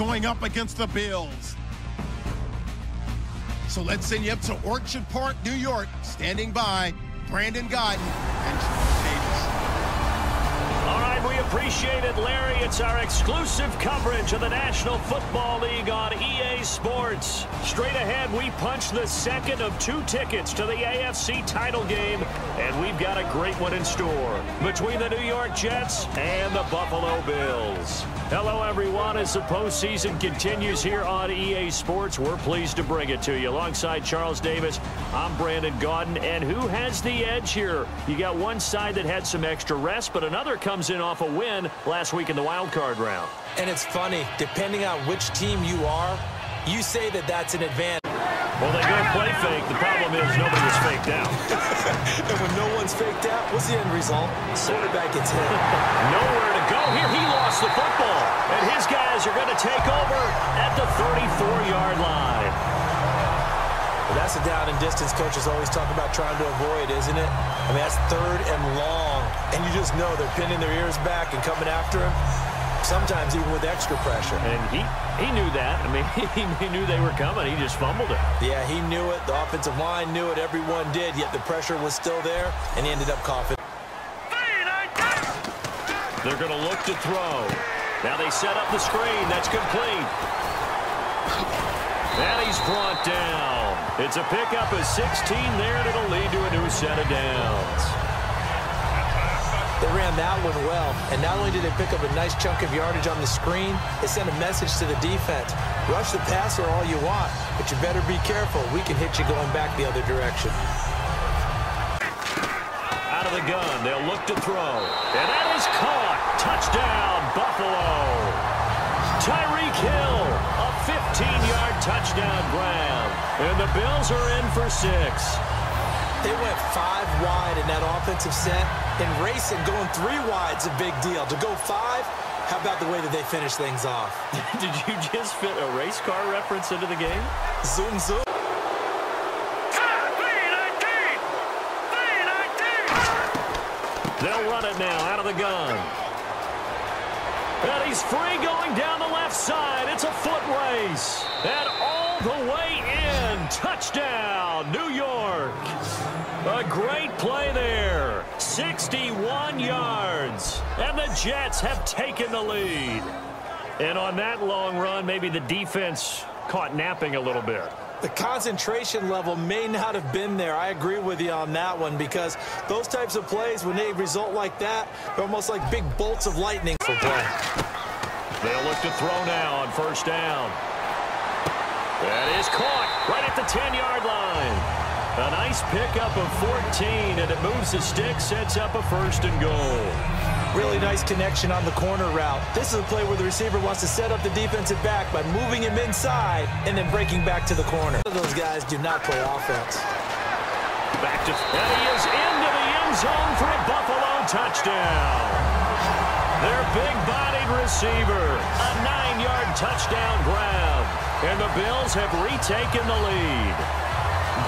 going up against the Bills. So let's send you up to Orchard Park, New York. Standing by, Brandon Gaudin and Charles Davis. All right, we appreciate it, Larry. It's our exclusive coverage of the National Football League on EA Sports. Straight ahead, we punch the second of 2 tickets to the AFC title game, and we've got a great one in store between the New York Jets and the Buffalo Bills. Hello, everyone. As the postseason continues here on EA Sports, we're pleased to bring it to you. Alongside Charles Davis, I'm Brandon Gaudin, and who has the edge here? You got one side that had some extra rest, but another comes in off a win last week in the wild card round. And it's funny, depending on which team you are, you say that that's an advantage. Well, they go play fake. The problem is nobody was faked out. And when no one's faked out, what's the end result? Quarterback gets hit. Nowhere to go. Here he lost the football. And his guys are going to take over at the 34-yard line. Well, that's a down and distance coaches always talk about trying to avoid, isn't it? I mean, that's 3rd and long. And you just know they're pinning their ears back and coming after him. Sometimes even with extra pressure. And he knew that. I mean, he knew they were coming. He just fumbled it. Yeah, he knew it. The offensive line knew it. Everyone did. Yet the pressure was still there, and he ended up coughing. They're going to look to throw. Now they set up the screen. That's complete. And he's brought down. It's a pickup of 16 there, and it'll lead to a new set of downs. They ran that one well, and not only did they pick up a nice chunk of yardage on the screen, it sent a message to the defense. Rush the passer all you want, but you better be careful. We can hit you going back the other direction. Out of the gun, they'll look to throw. And that is caught. Touchdown, Buffalo. Tyreek Hill, a 15-yard touchdown grab. And the Bills are in for 6. They went 5 wide in that offensive set, and racing going 3 wide's a big deal. To go 5, how about the way that they finish things off? Did you just fit a race car reference into the game? Zoom, zoom. They'll run it now out of the gun. And he's free going down the left side. It's a foot race. And all the way in. Touchdown, New York. A great play there. 61 yards. And the Jets have taken the lead. And on that long run, maybe the defense caught napping a little bit. The concentration level may not have been there. I agree with you on that one, because those types of plays, when they result like that, they're almost like big bolts of lightning for play. They'll look to throw now on 1st down. That is caught right at the 10-yard line. A nice pickup of 14, and it moves the stick, sets up a 1st and goal. Really nice connection on the corner route. This is a play where the receiver wants to set up the defensive back by moving him inside and then breaking back to the corner. Those guys do not play offense. Back to, and he is into the end zone for a Buffalo touchdown. Their big-bodied receiver, a 9-yard touchdown grab. And the Bills have retaken the lead.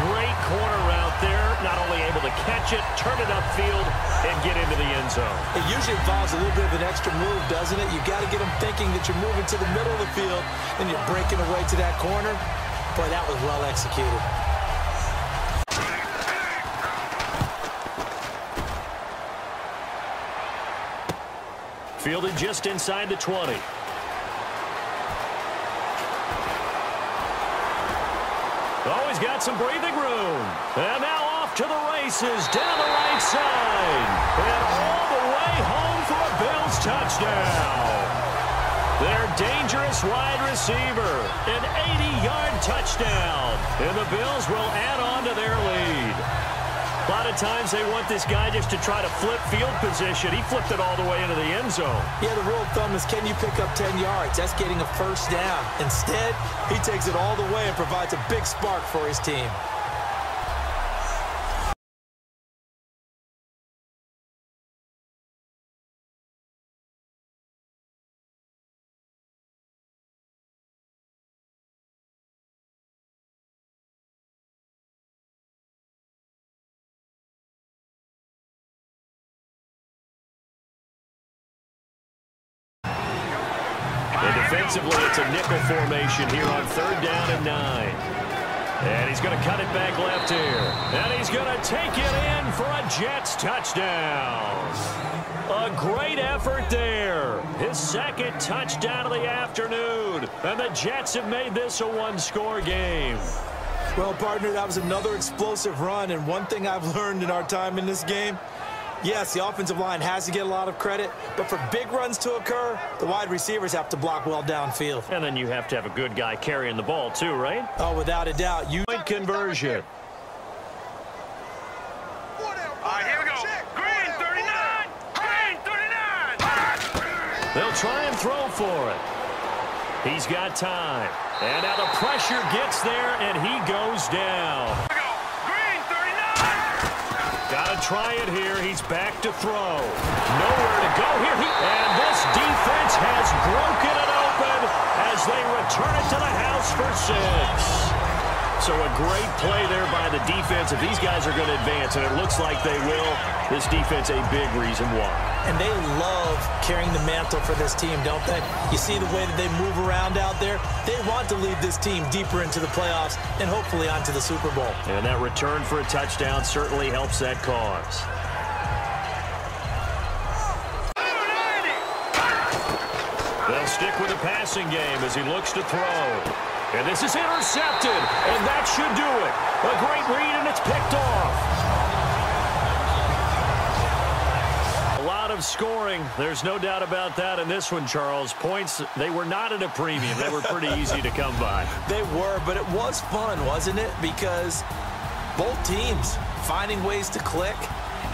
Great corner route there. Not only able to catch it, turn it upfield, and get into the end zone. It usually involves a little bit of an extra move, doesn't it? You got to get them thinking that you're moving to the middle of the field, and you're breaking away to that corner. Boy, that was well executed. Fielded just inside the 20. Oh, he's got some breathing room. And now off to the races down the right side. And all the way home for a Bills touchdown. Their dangerous wide receiver, an 80-yard touchdown. And the Bills will add on to their lead. A lot of times they want this guy just to try to flip field position. He flipped it all the way into the end zone. Yeah, the rule of thumb is, can you pick up 10 yards? That's getting a 1st down. Instead, he takes it all the way and provides a big spark for his team. Defensively, it's a nickel formation here on 3rd down and 9. And he's going to cut it back left here. And he's going to take it in for a Jets touchdown. A great effort there. His 2nd touchdown of the afternoon. And the Jets have made this a 1-score game. Well, partner, that was another explosive run. And one thing I've learned in our time in this game, yes, the offensive line has to get a lot of credit, but for big runs to occur, the wide receivers have to block well downfield. And then you have to have a good guy carrying the ball too, right? Oh, without a doubt. Point conversion. All right, here we go. Green 39. Green 39. They'll try and throw for it. He's got time. And now the pressure gets there, and he goes down. Here we go. Green 39. Got to try it here. He's back to throw. Nowhere to go here. And this defense has broken it open as they return it to the house for 6. So a great play there by the defense. If these guys are going to advance, and it looks like they will, this defense a big reason why. And they love carrying the mantle for this team, don't they? You see the way that they move around out there? They want to lead this team deeper into the playoffs and hopefully onto the Super Bowl. And that return for a touchdown certainly helps that cause. They'll stick with the passing game as he looks to throw. And this is intercepted, and that should do it. A great read, and it's picked off. A lot of scoring. There's no doubt about that in this one, Charles. Points, they were not at a premium. They were pretty easy to come by. They were, but it was fun, wasn't it? Because both teams finding ways to click.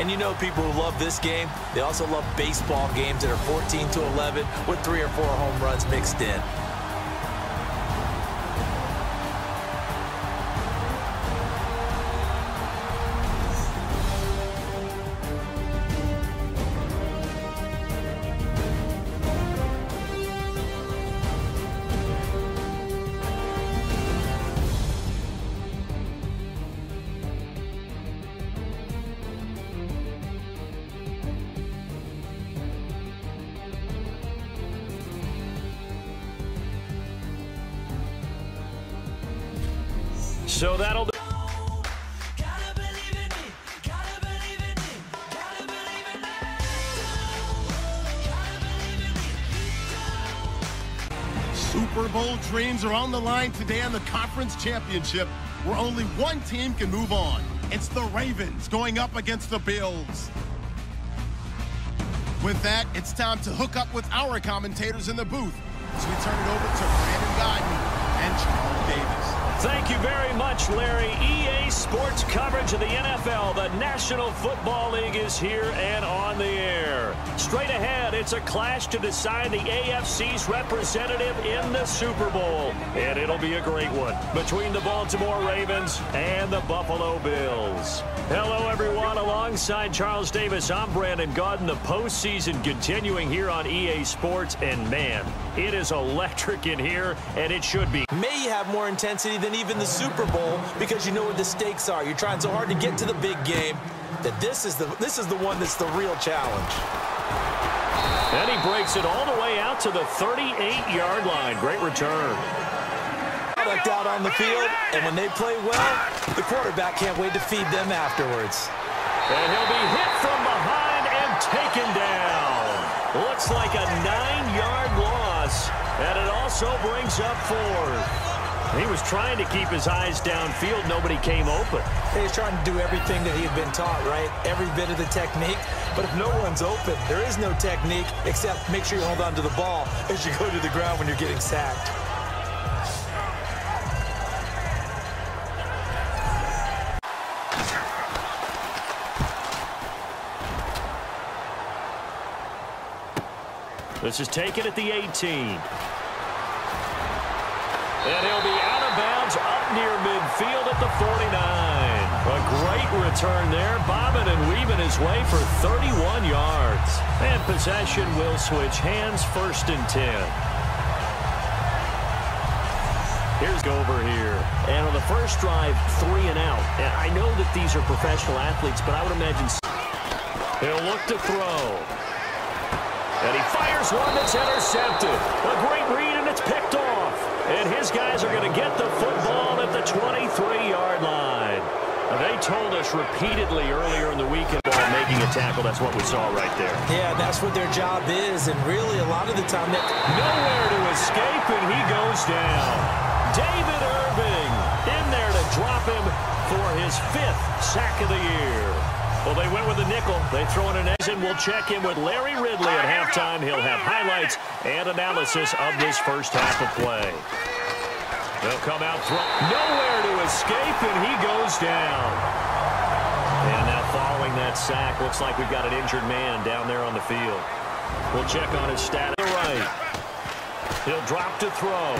And you know people who love this game, they also love baseball games that are 14-11 with 3 or 4 home runs mixed in. So that'll do. Super Bowl dreams are on the line today on the conference championship, where only one team can move on. It's the Ravens going up against the Bills. With that, it's time to hook up with our commentators in the booth as we turn it over to Brandon Godden and Charles Davis. Thank you very much, Larry. EA Sports coverage of the NFL. The National Football League is here and on the air. Straight ahead, it's a clash to decide the AFC's representative in the Super Bowl. And it'll be a great one between the Baltimore Ravens and the Buffalo Bills. Hello, everyone. Alongside Charles Davis, I'm Brandon Godden. The postseason continuing here on EA Sports. And, man, it is electric in here, and it should be. May have more intensity than even the Super Bowl because you know what the stakes are. You're trying so hard to get to the big game that this is the one that's the real challenge. And he breaks it all the way out to the 38-yard line. Great return. Product out on the field, and when they play well, the quarterback can't wait to feed them afterwards. And he'll be hit from behind and taken down. Looks like a 9-yard loss, and it also brings up 4th. He was trying to keep his eyes downfield. Nobody came open. He's trying to do everything that he had been taught, right? Every bit of the technique. But if no one's open, there is no technique except make sure you hold on to the ball as you go to the ground when you're getting sacked. This is taken at the 18. And he'll be out of bounds up near midfield at the 49. A great return there, bobbing and weaving his way for 31 yards. And possession will switch hands, 1st and 10. Here's over here. And on the first drive, 3 and out. And I know that these are professional athletes, but I would imagine he'll look to throw. And he fires one that's intercepted. A great read, and it's picked off. And his guys are going to get the football at the 23-yard line. They told us repeatedly earlier in the week about making a tackle. That's what we saw right there. Yeah, that's what their job is. And really, a lot of the time, nowhere to escape, and he goes down. David Irving in there to drop him for his 5th sack of the year. Well, they went with a nickel. They throw in an edge, and we'll check in with Larry Ridley at halftime. He'll have highlights and analysis of this first half of play. They'll come out, nowhere to escape, and he goes down. And now following that sack, looks like we've got an injured man down there on the field. We'll check on his stat to the right. He'll drop to throw.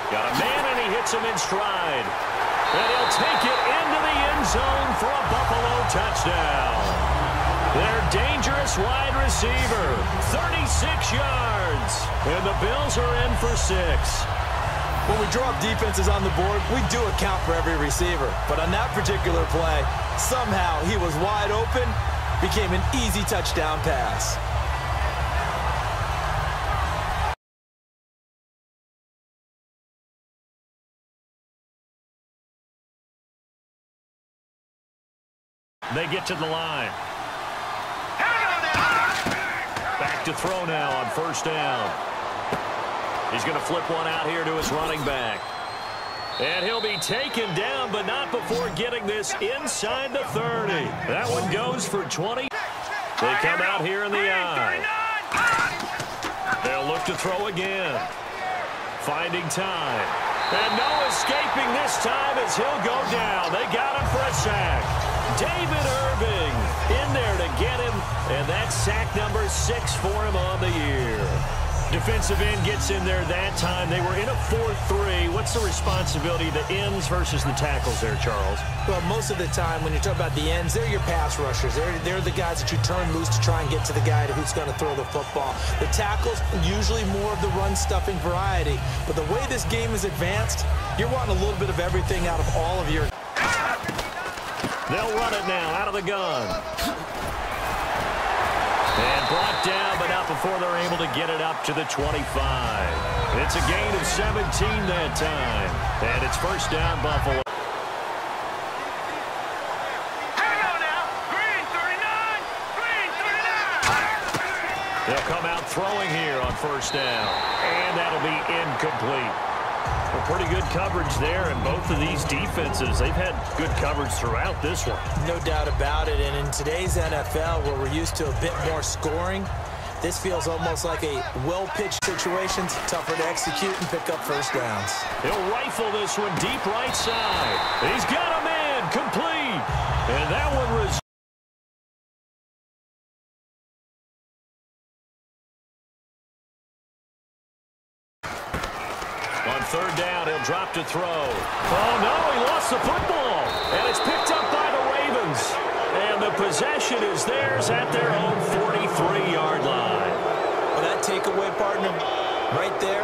Got a man, and he hits him in stride. And he'll take it into the end zone for a Buffalo touchdown. Their dangerous wide receiver, 36 yards. And the Bills are in for 6. When we drop defenses on the board, we do account for every receiver. But on that particular play, somehow he was wide open, became an easy touchdown pass. They get to the line. Back to throw now on first down. He's going to flip one out here to his running back. And he'll be taken down, but not before getting this inside the 30. That one goes for 20. They come out here in the eye. They'll look to throw again. Finding time. And no escaping this time as he'll go down. They got him for a sack. David Irving in there to get him. And that's sack number 6 for him on the year. Defensive end gets in there that time. They were in a 4-3. What's the responsibility of the ends versus the tackles there, Charles? Well, most of the time when you talk about the ends, they're your pass rushers. They're the guys that you turn loose to try and get to the guy who's going to throw the football. The tackles, usually more of the run-stuffing variety. But the way this game is advanced, you're wanting a little bit of everything out of all of your... They'll run it now out of the gun. And brought down, but not before they're able to get it up to the 25. It's a gain of 17 that time. And it's first down, Buffalo. Hang on now. Green 39. Green 39. They'll come out throwing here on first down. And that'll be incomplete. Well, pretty good coverage there, and both of these defenses, they've had good coverage throughout this one. No doubt about it, and in today's NFL, where we're used to a bit more scoring, this feels almost like a well-pitched situation, tougher to execute and pick up first downs. He'll rifle this one deep right side. He's got a man, complete, and that one was... On third down, he'll drop to throw. Oh, no, he lost the football. And it's picked up by the Ravens. And the possession is theirs at their own 43-yard line. Well, that takeaway, partner, right there,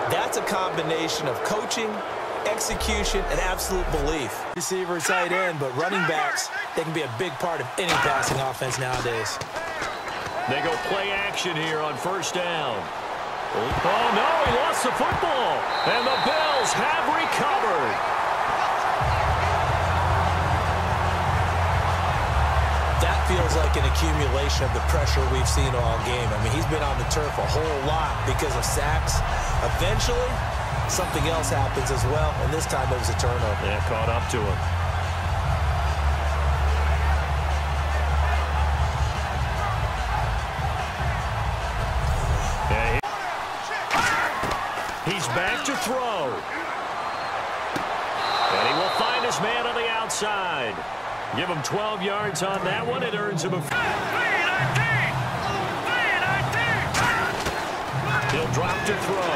that's a combination of coaching, execution, and absolute belief. Receiver, tight end, but running backs, they can be a big part of any passing offense nowadays. They go play action here on first down. Oh, no, he lost the football. And the Bills have recovered. That feels like an accumulation of the pressure we've seen all game. I mean, he's been on the turf a whole lot because of sacks. Eventually, something else happens as well, and this time it was a turnover. Yeah, caught up to him. He's back to throw. And he will find his man on the outside. Give him 12 yards on that one. It earns him a... He'll drop to throw.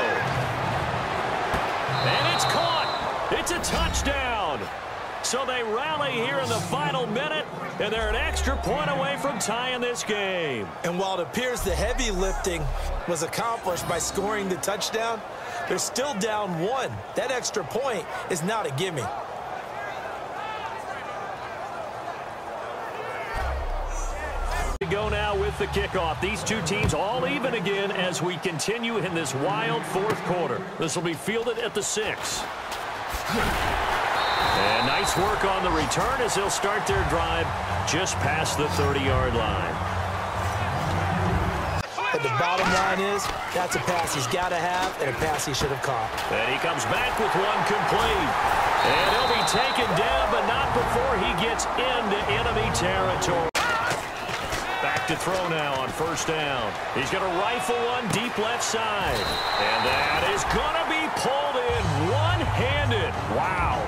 And it's caught. It's a touchdown. So they rally here in the final minute, and they're an extra point away from tying this game. And while it appears the heavy lifting was accomplished by scoring the touchdown, they're still down 1. That extra point is not a gimme. To go now with with the kickoff. These two teams all even again as we continue in this wild fourth quarter. This will be fielded at the 6. And nice work on the return as they'll start their drive just past the 30-yard line. But the bottom line is, that's a pass he's got to have and a pass he should have caught. And he comes back with one complete. And he'll be taken down, but not before he gets into enemy territory. Back to throw now on first down. He's going to rifle one deep left side. And that is going to be pulled in one-handed. Wow.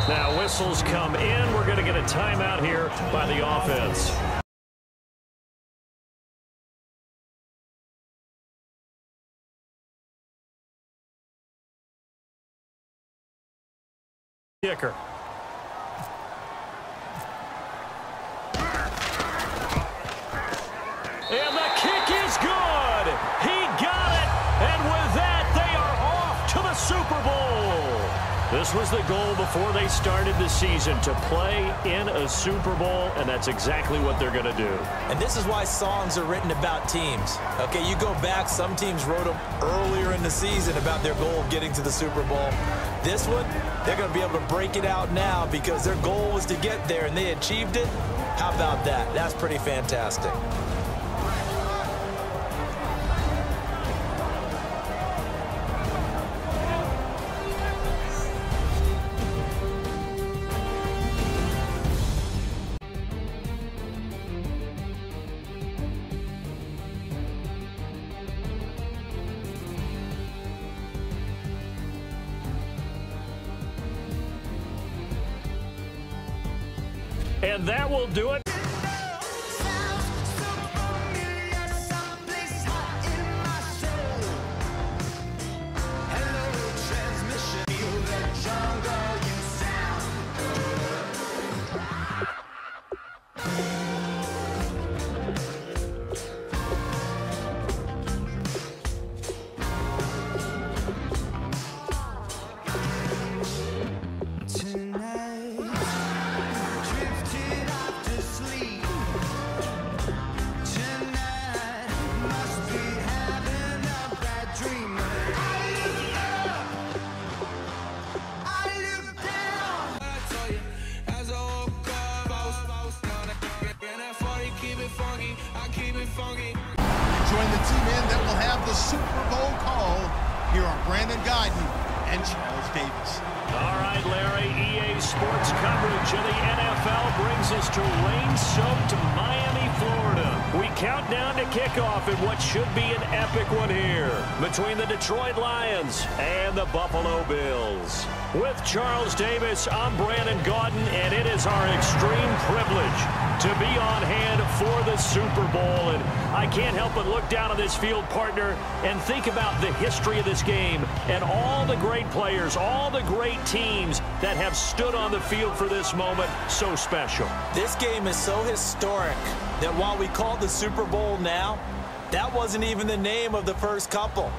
Now whistles come in. We're going to get a timeout here by the offense. Kicker. And the kick is good. He got it. And with that, they are off to the Super Bowl. This was the goal before they started the season, to play in a Super Bowl, and that's exactly what they're going to do. And this is why songs are written about teams. Okay, you go back, some teams wrote them earlier in the season about their goal of getting to the Super Bowl. This one, they're going to be able to break it out now because their goal was to get there, and they achieved it. How about that? That's pretty fantastic. And that will do it. Join the team in that will have the Super Bowl call. Here are Brandon Guyton and Charles Davis. All right, Larry, EA Sports coverage of the NFL brings us to rain-soaked Miami, Florida. We count down to kickoff in what should be an epic one here between the Detroit Lions and the Buffalo Bills. With Charles Davis, I'm Brandon Guyton, and it is our extreme privilege to be on hand for the Super Bowl. And I can't help but look down on this field, partner, and think about the history of this game and all the great players, all the great teams that have stood on the field for this moment. So special. This game is so historic that while we call it the Super Bowl now, that wasn't even the name of the first couple.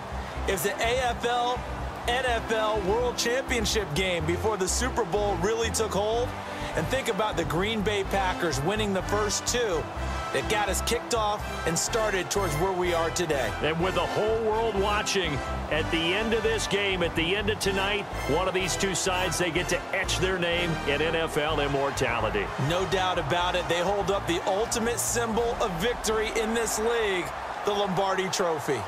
It's the AFL NFL World Championship game before the Super Bowl really took hold. And think about the Green Bay Packers winning the first two that got us kicked off and started towards where we are today. And with the whole world watching, at the end of this game, at the end of tonight, one of these two sides, they get to etch their name in NFL immortality. No doubt about it. They hold up the ultimate symbol of victory in this league, the Lombardi Trophy.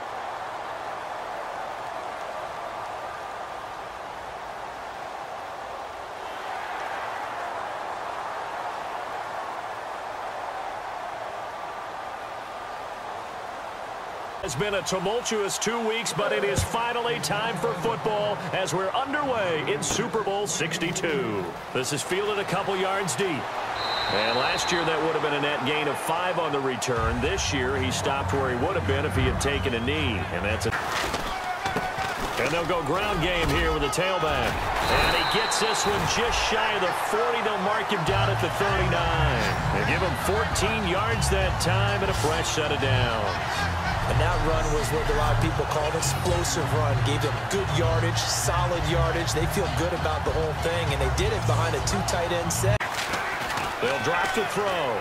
It's been a tumultuous 2 weeks, but it is finally time for football as we're underway in Super Bowl 62. This is fielded a couple yards deep. And last year that would have been a net gain of 5 on the return. This year he stopped where he would have been if he had taken a knee. And that's it. And they'll go ground game here with the tailback. And he gets this one just shy of the 40. They'll mark him down at the 39. They give him 14 yards that time and a fresh set of downs. And that run was what a lot of people call an explosive run. Gave them good yardage, solid yardage. They feel good about the whole thing, and they did it behind a 2 tight end set. They'll drop to throw.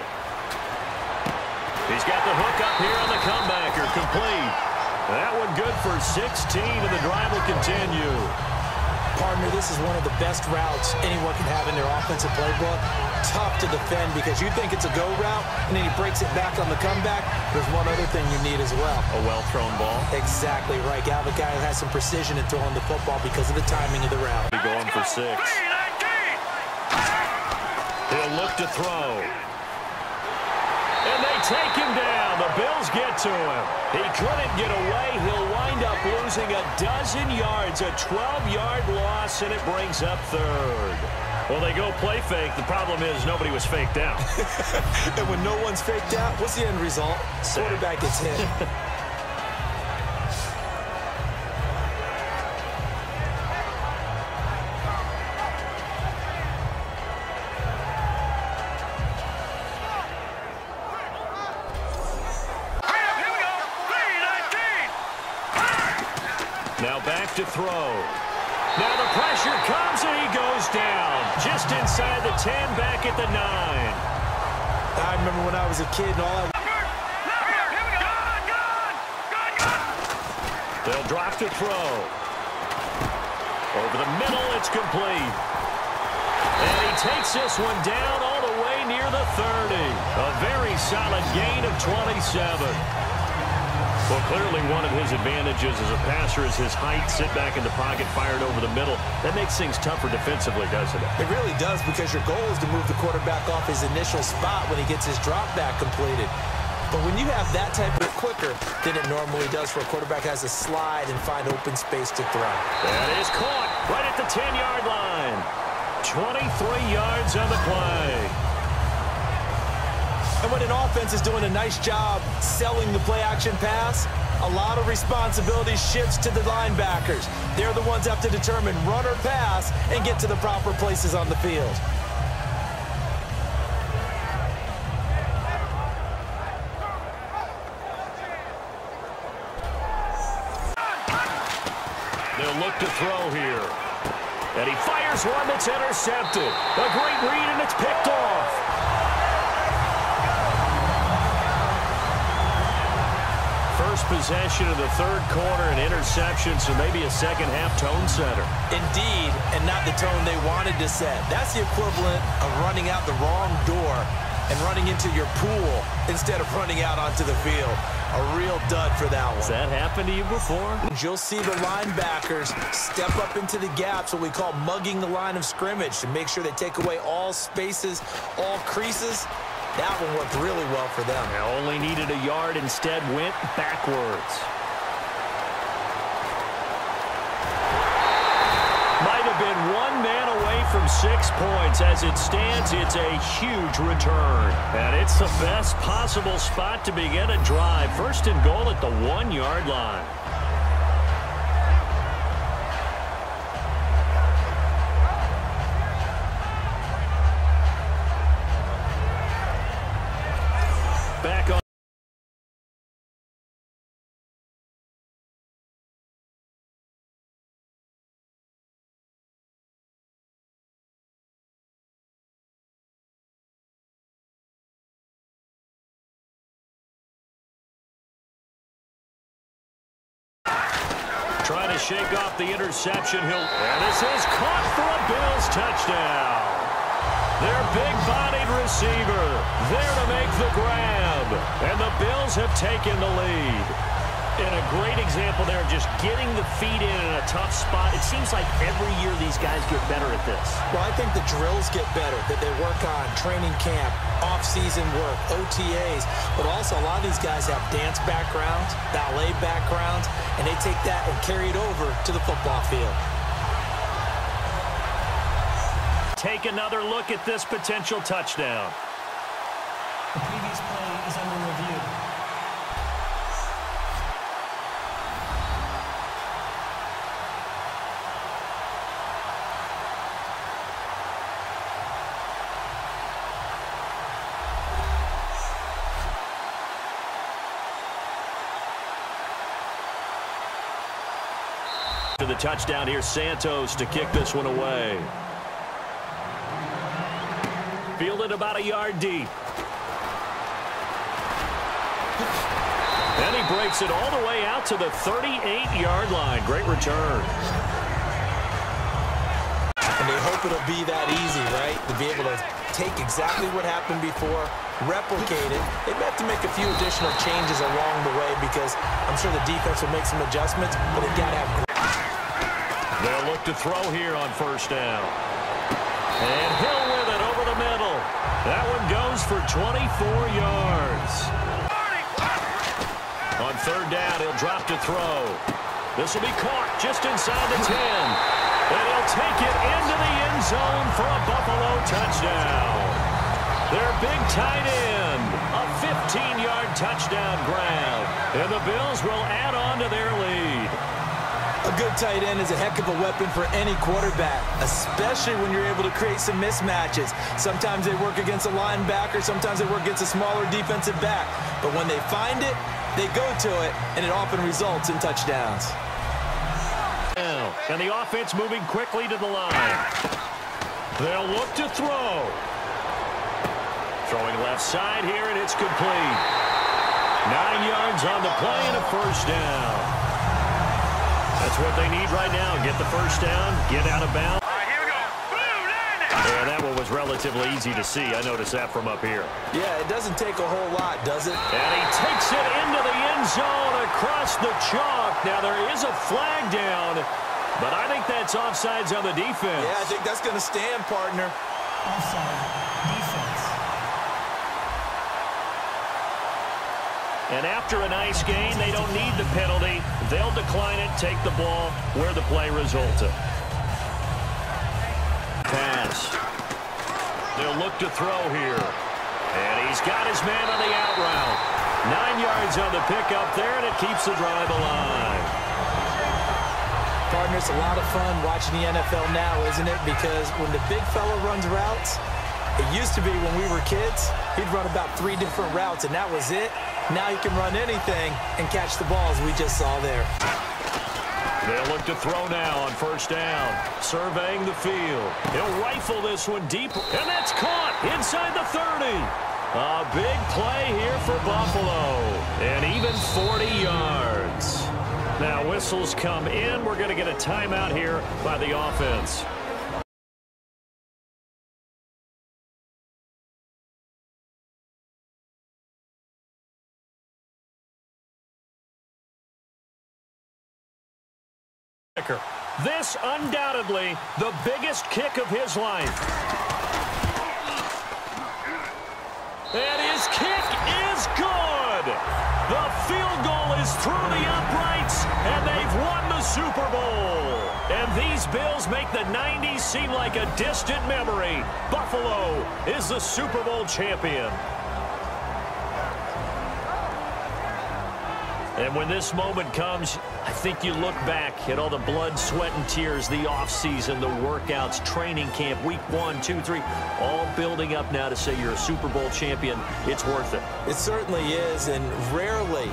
He's got the hook up here on the comebacker, complete. That one good for 16, and the drive will continue. Partner, this is one of the best routes anyone can have in their offensive playbook. Tough to defend because you think it's a go route, and then he breaks it back on the comeback. There's one other thing you need as well. A well-thrown ball. Exactly right. You have a guy who has some precision in throwing the football because of the timing of the route. Going for 6. He'll look to throw. And they take him down. The Bills get to him. He couldn't get away. He'll wind up losing a dozen yards, a 12-yard loss, and it brings up 3rd. Well, they go play fake. The problem is nobody was faked out. And when no one's faked out, what's the end result? Quarterback gets hit. Now back to throw. Now the pressure comes and he goes down. Just inside the 10, back at the 9. I remember when I was a kid and all I... They'll drop to throw. Over the middle, it's complete. And he takes this one down all the way near the 30. A very solid gain of 27. Well, clearly one of his advantages as a passer is his height. Sit back in the pocket, fired over the middle. That makes things tougher defensively, doesn't it? It really does, because your goal is to move the quarterback off his initial spot when he gets his drop back completed. But when you have that type of quicker than it normally does for a quarterback has to slide and find open space to throw. That is caught right at the 10-yard line. 23 yards on the play. And when an offense is doing a nice job selling the play-action pass, a lot of responsibility shifts to the linebackers. They're the ones that have to determine run or pass and get to the proper places on the field. They'll look to throw here. And he fires one that's intercepted. A great read, and it's picked off. First possession of the 3rd quarter, an interception, so maybe a second-half tone setter. Indeed, and not the tone they wanted to set. That's the equivalent of running out the wrong door and running into your pool instead of running out onto the field. A real dud for that one. Has that happened to you before? You'll see the linebackers step up into the gaps, what we call mugging the line of scrimmage, to make sure they take away all spaces, all creases. That one worked really well for them. They only needed a yard, instead went backwards. Might have been one man away from 6 points. As it stands, it's a huge return. And it's the best possible spot to begin a drive. 1st and goal at the 1-yard line. Back on. Trying to shake off the interception. And this is caught for a Bills touchdown. Their big-bodied receiver there to make the grab. And the Bills have taken the lead. And a great example there, just getting the feet in a tough spot. It seems like every year these guys get better at this. Well, I think the drills get better, that they work on training camp, off-season work, OTAs. But also, a lot of these guys have dance backgrounds, ballet backgrounds, and they take that and carry it over to the football field. Take another look at this potential touchdown. The previous play is under review. To the touchdown here, Santos to kick this one away. Fielded about a yard deep. And he breaks it all the way out to the 38-yard line. Great return. And they hope it'll be that easy, right? To be able to take exactly what happened before, replicate it. They may have to make a few additional changes along the way because I'm sure the defense will make some adjustments, but they've got to have... They'll look to throw here on first down. And Hill with it over the middle. That one goes for 24 yards. On third down, he'll drop to throw. This will be caught just inside the 10. And he'll take it into the end zone for a Buffalo touchdown. Their big tight end, a 15-yard touchdown grab. And the Bills will add on to their lead. A good tight end is a heck of a weapon for any quarterback, especially when you're able to create some mismatches. Sometimes they work against a linebacker, sometimes they work against a smaller defensive back. But when they find it, they go to it, and it often results in touchdowns. And the offense moving quickly to the line. They'll look to throw. Throwing left side here, and it's complete. 9 yards on the play and a first down. That's what they need right now. Get the first down, get out of bounds. All right, here we go. And that one was relatively easy to see. I noticed that from up here. Yeah, it doesn't take a whole lot, does it? And he takes it into the end zone across the chalk. Now, there is a flag down, but I think that's offsides on the defense. Yeah, I think that's going to stand, partner. Offside. Defense. And after a nice gain, they don't need the penalty. They'll decline it, take the ball where the play resulted. Pass. They'll look to throw here. And he's got his man on the out route. 9 yards on the pickup there, and it keeps the drive alive. Partner, it's a lot of fun watching the NFL now, isn't it? Because when the big fella runs routes, it used to be when we were kids, he'd run about 3 different routes, and that was it. Now he can run anything and catch the balls we just saw there. They'll look to throw now on first down. Surveying the field. He'll rifle this one deep, and that's caught inside the 30. A big play here for Buffalo, and even 40 yards. Now whistles come in. We're going to get a timeout here by the offense. This undoubtedly the biggest kick of his life. And his kick is good. The field goal is through the uprights, and they've won the Super Bowl. And these Bills make the 90s seem like a distant memory. Buffalo is the Super Bowl champion. And when this moment comes, I think you look back at all the blood, sweat, and tears, the offseason, the workouts, training camp, week 1, 2, 3, all building up now to say you're a Super Bowl champion. It's worth it. It certainly is, and rarely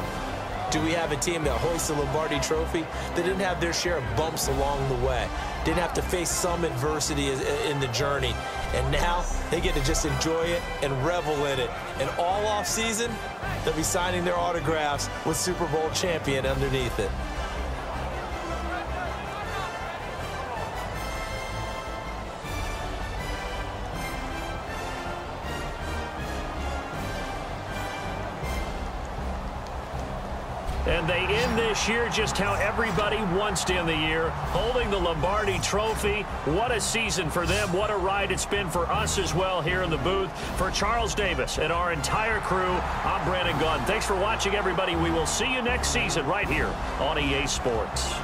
do we have a team that hoists the Lombardi Trophy that didn't have their share of bumps along the way, didn't have to face some adversity in the journey. And now they get to just enjoy it and revel in it. And all off season, they'll be signing their autographs with Super Bowl champion underneath it. And they end this year just how everybody wants to end the year, holding the Lombardi Trophy. What a season for them. What a ride it's been for us as well here in the booth. For Charles Davis and our entire crew, I'm Brandon Gunn. Thanks for watching, everybody. We will see you next season right here on EA Sports.